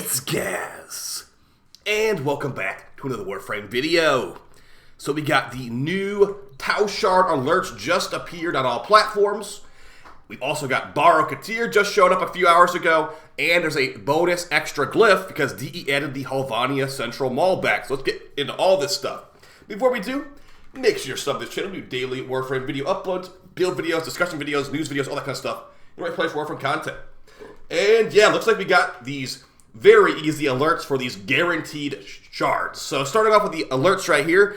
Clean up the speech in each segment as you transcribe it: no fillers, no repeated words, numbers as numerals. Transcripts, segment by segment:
It's Gaz, and welcome back to another Warframe video. So we got the new Tau Shard alerts just appeared on all platforms. We've also got Baro Ki'Teer just showed up a few hours ago, and there's a bonus extra glyph because DE added the Höllvania Central Mall back. So let's get into all this stuff. Before we do, make sure you're subbed to this channel. We do daily Warframe video uploads, build videos, discussion videos, news videos, all that kind of stuff. The right place for Warframe content. And yeah, looks like we got these very easy alerts for these guaranteed shards. So starting off with the alerts right here.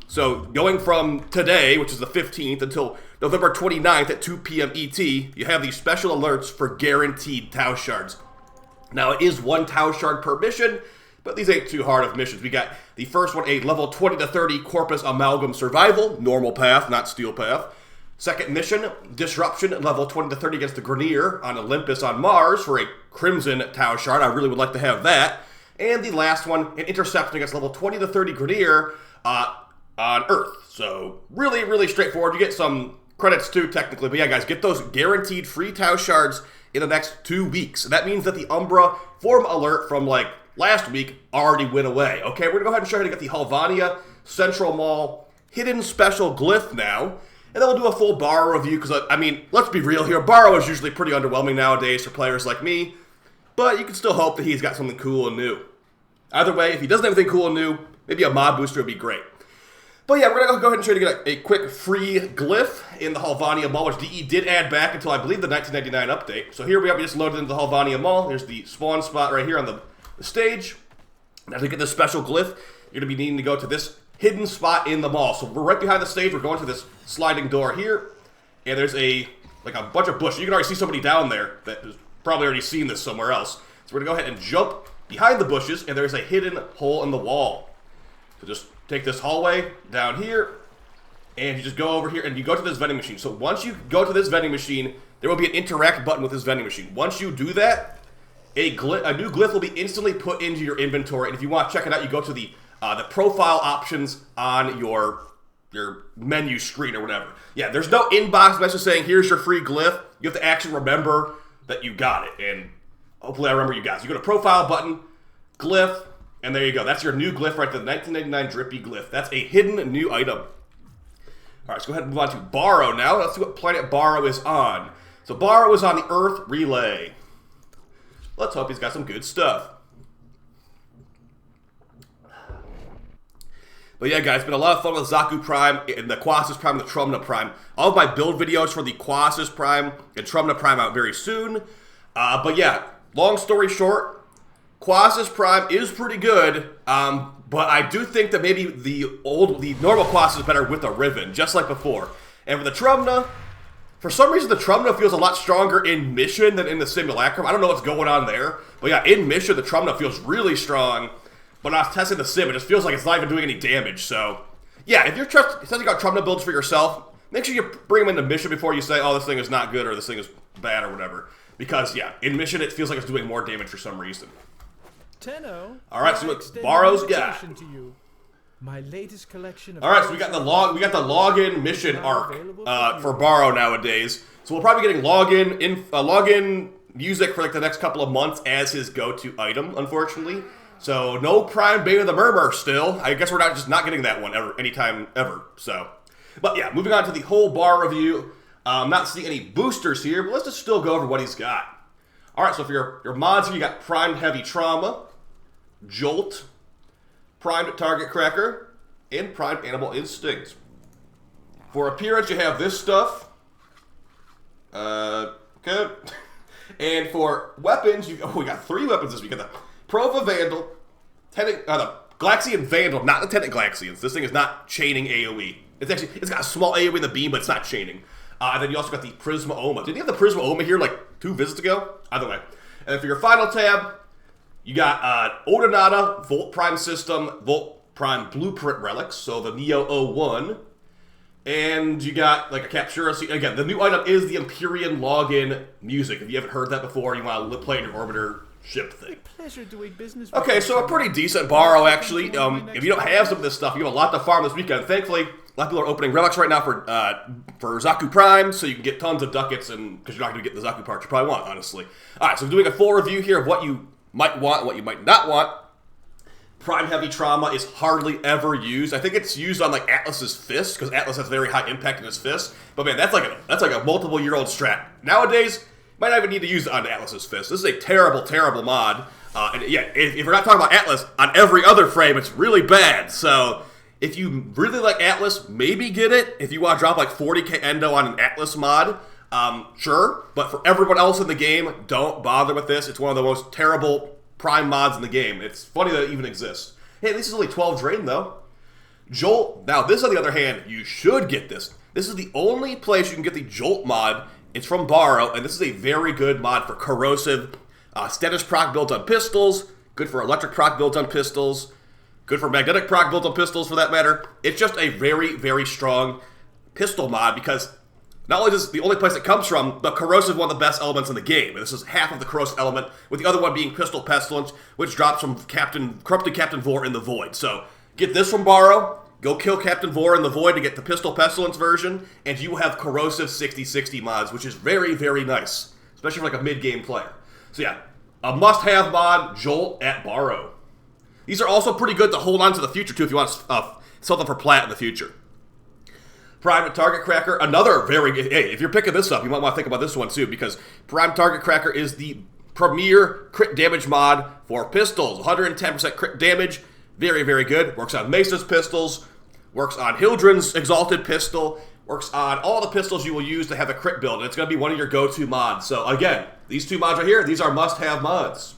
So going from today, which is the 15th, until November 29th at 2 p.m. ET, you have these special alerts for guaranteed Tau Shards. Now it is one Tau Shard per mission, but these ain't too hard of missions. We got the first one, a level 20 to 30 Corpus Amalgam Survival, normal path, not steel path. Second mission, Disruption, level 20 to 30 against the Grenier on Olympus on Mars for a Crimson Tau Shard. I really would like to have that. And the last one, an Interception against level 20 to 30 Grenier on Earth. So really, really straightforward. You get some credits too, technically. But yeah, guys, get those guaranteed free Tau Shards in the next 2 weeks. That means that the Umbra form alert from like last week already went away. Okay, we're going to go ahead and show you how to get the Höllvania Central Mall hidden special glyph now. And then we'll do a full Baro review, because, I mean, let's be real here. Baro is usually pretty underwhelming nowadays for players like me. But you can still hope that he's got something cool and new. Either way, if he doesn't have anything cool and new, maybe a mod booster would be great. But yeah, we're going to go ahead and show you to get a quick free glyph in the Höllvania Mall, which DE did add back until, I believe, the 1999 update. So here we are. We just loaded into the Höllvania Mall. There's the spawn spot right here on the stage. Now to get this special glyph, you're going to be needing to go to this hidden spot in the mall. So we're right behind the stage. We're going to this sliding door here, and there's a bunch of bushes. You can already see somebody down there that has probably already seen this somewhere else. So we're gonna go ahead and jump behind the bushes, and there's a hidden hole in the wall. So just take this hallway down here, and you just go over here, and you go to this vending machine. So once you go to this vending machine, there will be an interact button with this vending machine. Once you do that, a new glyph will be instantly put into your inventory. And if you want to check it out, you go to the profile options on your menu screen or whatever. Yeah, there's no inbox message saying, here's your free glyph. You have to actually remember that you got it. And hopefully I remember you guys. You go to profile button, glyph, and there you go. That's your new glyph right there, the 1999 Drippy glyph. That's a hidden new item. All right, let's go ahead and move on to Baro now. Let's see what planet Baro is on. So Baro is on the Earth Relay. Let's hope he's got some good stuff. But yeah, guys, it's been a lot of fun with Zaku Prime and the Quasis Prime and the Trumna Prime. All of my build videos for the Quasis Prime and Trumna Prime out very soon. But yeah, long story short, Quasis Prime is pretty good, but I do think that maybe the normal Quasis is better with a Riven, just like before. And for the Trumna, for some reason the Trumna feels a lot stronger in mission than in the Simulacrum. I don't know what's going on there, but yeah, in mission the Trumna feels really strong. When I was testing the sim, it just feels like it's not even doing any damage. So, yeah, if you're testing out Trumna builds for yourself, make sure you bring them into mission before you say, oh, this thing is not good or this thing is bad or whatever. Because, yeah, in mission, it feels like it's doing more damage for some reason. Alright, so what Baro's got. My latest collection of Alright, so we got the login mission arc for Baro nowadays. So we'll probably be getting login music for like the next couple of months as his go-to item, unfortunately. So, no Prime Bane of the Murmur still. I guess we're not getting that one anytime ever. So, but yeah, moving on to the whole bar review. I'm not seeing any boosters here, but let's just still go over what he's got. Alright, so for your mods here, you got Primed Heavy Trauma, Jolt, Primed Target Cracker, and Primed Animal Instinct. For appearance, you have this stuff. Okay. And for weapons, we got 3 weapons this week. We got the Prova Vandal, the Glaxian Vandal, not the Tenant Glaxians. This thing is not chaining AoE. It's got a small AoE in the beam, but it's not chaining. And then you also got the Prisma Oma. Did you have the Prisma Oma here like 2 visits ago? Either way. And then for your final tab, you got Odonata, Volt Prime System, Volt Prime Blueprint Relics, so the Neo 01. And you got like a Captura. So again, the new item is the Empyrean Login music. If you haven't heard that before, you want to play in your Orbiter ship thing. Okay, so a pretty decent Baro, actually. If you don't have some of this stuff, you have a lot to farm this weekend. Thankfully, a lot of people are opening relics right now for Zaku Prime, so you can get tons of ducats, and because you're not going to get the Zaku parts you probably want, honestly. All right, so I'm doing a full review here of what you might want and what you might not want. Prime Heavy Trauma is hardly ever used. I think it's used on like Atlas's fist because Atlas has very high impact in his fist. But man, that's like a multiple-year-old strat. Nowadays, might not even need to use it on Atlas's fist. This is a terrible, terrible mod. And yeah, if we're not talking about Atlas, on every other frame, it's really bad. So if you really like Atlas, maybe get it. If you want to drop like 40k endo on an Atlas mod, sure. But for everyone else in the game, don't bother with this. It's one of the most terrible Prime mods in the game. It's funny that it even exists. Hey, this is only 12 drain though. Jolt. Now this, on the other hand, you should get this. This is the only place you can get the Jolt mod. It's from Baro, and this is a very good mod for corrosive. Status proc builds on pistols. Good for electric proc builds on pistols. Good for magnetic proc builds on pistols, for that matter. It's just a very, very strong pistol mod because not only is this the only place it comes from, but corrosive is one of the best elements in the game. And this is half of the corrosive element, with the other one being Pistol Pestilence, which drops from Corrupted Captain Vor in the Void. So get this from Baro, go kill Captain Vor in the Void to get the Pistol Pestilence version, and you have corrosive 60/60 mods, which is very, very nice, especially for like a mid-game player. So yeah, a must-have mod, Jolt at Baro. These are also pretty good to hold on to the future too if you want to sell them for plat in the future. Prime Target Cracker, another very good. Hey, if you're picking this up, you might want to think about this one too, because Prime Target Cracker is the premier crit damage mod for pistols. 110% crit damage, very, very good. Works on Mesa's pistols, works on Hildren's Exalted Pistol, works on all the pistols you will use to have a crit build, and it's going to be one of your go-to mods. So again, these two mods right here, these are must-have mods.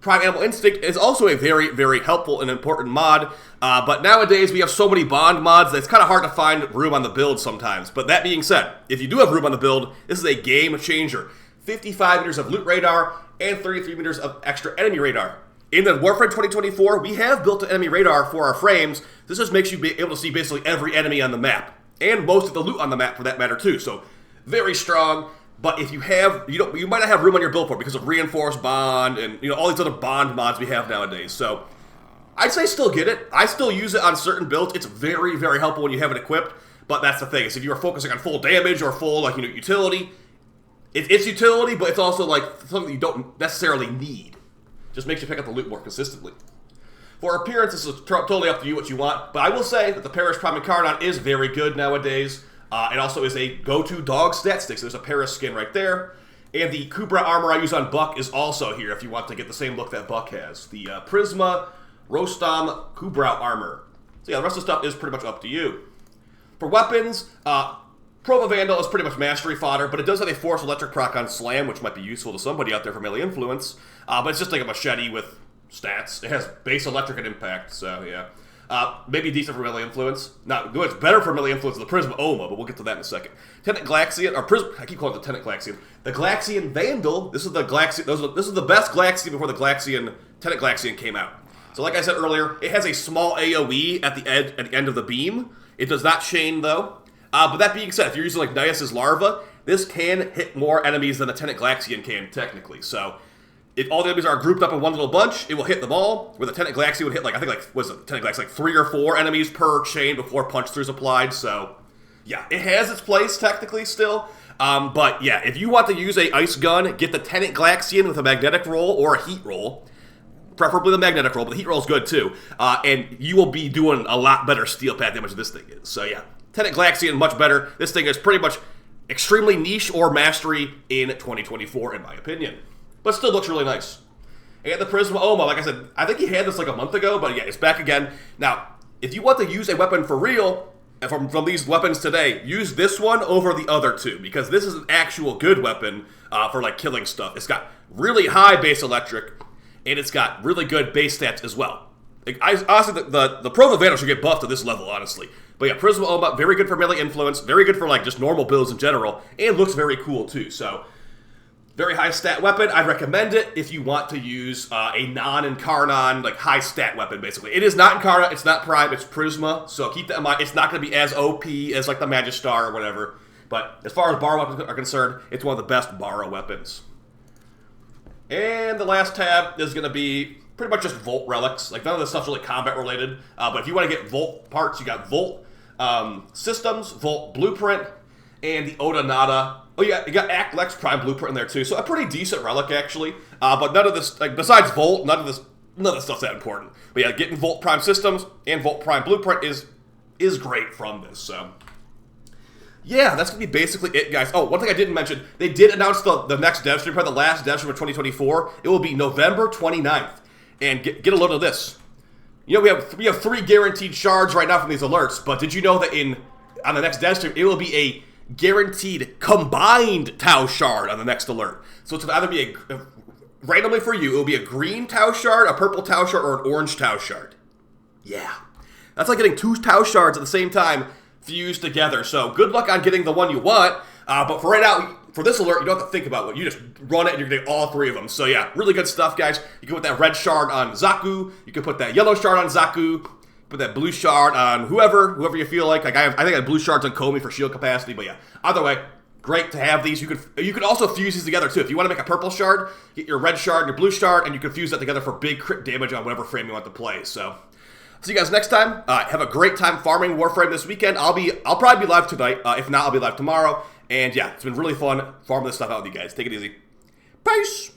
Prime Animal Instinct is also a very, very helpful and important mod, but nowadays we have so many Bond mods that it's kind of hard to find room on the build sometimes. But that being said, if you do have room on the build, this is a game changer. 55 meters of loot radar and 33 meters of extra enemy radar. In the Warframe 2024, we have built an enemy radar for our frames. This just makes you be able to see basically every enemy on the map, and most of the loot on the map for that matter too. So very strong. But if you have, you might not have room on your build for it because of reinforced bond and all these other bond mods we have nowadays. So I'd say still get it. I still use it on certain builds. It's very, very helpful when you have it equipped. But that's the thing, is if you are focusing on full damage or full utility, it's utility, but it's also like something you don't necessarily need. Just makes you pick up the loot more consistently. For appearance, this is totally up to you what you want. But I will say that the Paris Prime Incarnon is very good nowadays. It also is a go-to dog stat stick. So there's a Paris skin right there. And the Kubra armor I use on Buck is also here if you want to get the same look that Buck has. The Prisma Rostam Kubra armor. So yeah, the rest of the stuff is pretty much up to you. For weapons, Prova Vandal is pretty much mastery fodder, but it does have a Force Electric proc on Slam, which might be useful to somebody out there for melee influence. But it's just like a machete with stats. It has base electric and impact, so yeah. Maybe decent for melee influence. Not good. It's better for melee influence than the Prisma Oma, but we'll get to that in a second. Tenant Glaxian, or Prism, I keep calling it the Tenant Glaxian. The Glaxian Vandal. This is the Glaxian. This is the best Glaxian before the Tenant Glaxian came out. So, like I said earlier, it has a small AOE at the end of the beam. It does not chain though. But that being said, if you're using like Nias's Larva, this can hit more enemies than a Tenant Glaxian can technically. So, if all the enemies are grouped up in one little bunch, it will hit them all. Where the Tenant Glaxian would hit Tenant Glaxian like 3 or 4 enemies per chain before punch through is applied. So, yeah, it has its place technically still. But yeah, if you want to use a ice gun, get the Tenant Glaxian with a magnetic roll or a heat roll. Preferably the magnetic roll, but the heat roll is good too. And you will be doing a lot better steel pad damage than this thing is. So yeah, Tenant Glaxian, much better. This thing is pretty much extremely niche or mastery in 2024, in my opinion. But still looks really nice. And the Prisma Oma, like I said, I think he had this like a month ago, but yeah, it's back again. Now, if you want to use a weapon for real, and from these weapons today, use this one over the other two, because this is an actual good weapon for like killing stuff. It's got really high base electric, and it's got really good base stats as well. Honestly, the Prova Vandal should get buffed to this level, honestly. But yeah, Prisma Oma, very good for melee influence, very good for like just normal builds in general, and looks very cool too. So, very high stat weapon. I'd recommend it if you want to use a non-Incarnon, like high stat weapon, basically. It is not Incarnon, it's not Prime, it's Prisma, so keep that in mind. It's not going to be as OP as like the Magistar or whatever. But as far as Baro weapons are concerned, it's one of the best Baro weapons. And the last tab is going to be pretty much just Volt relics. Like, none of this stuff's really combat related. But if you want to get Volt parts, you got Volt Systems, Volt Blueprint, and the Oda Nada Oh, yeah, you got Act Lex Prime Blueprint in there, too. So a pretty decent relic, actually. But none of this, like, besides Volt, none of this stuff's that important. But yeah, getting Volt Prime Systems and Volt Prime Blueprint is great from this, so. Yeah, that's going to be basically it, guys. Oh, one thing I didn't mention, they did announce the next dev stream, probably the last dev stream of 2024. It will be November 29th. And get a load of this. You know, we have 3 guaranteed shards right now from these alerts, but did you know that on the next dev stream, it will be a guaranteed combined Tau Shard on the next alert. So it's going to either be randomly for you, it will be a green Tau Shard, a purple Tau Shard, or an orange Tau Shard. Yeah. That's like getting 2 Tau Shards at the same time fused together. So good luck on getting the one you want. But for right now, for this alert, you don't have to think about it. You just run it and you're getting all 3 of them. So yeah, really good stuff, guys. You can put that red shard on Zaku. You can put that yellow shard on Zaku. Put that blue shard on whoever you feel like. I think I have blue shards on Koumei for shield capacity. But yeah, either way, great to have these. You could also fuse these together too. If you want to make a purple shard, get your red shard and your blue shard, and you can fuse that together for big crit damage on whatever frame you want to play. So, see you guys next time. Have a great time farming Warframe this weekend. I'll probably be live tonight. If not, I'll be live tomorrow. And yeah, it's been really fun farming this stuff out with you guys. Take it easy. Peace.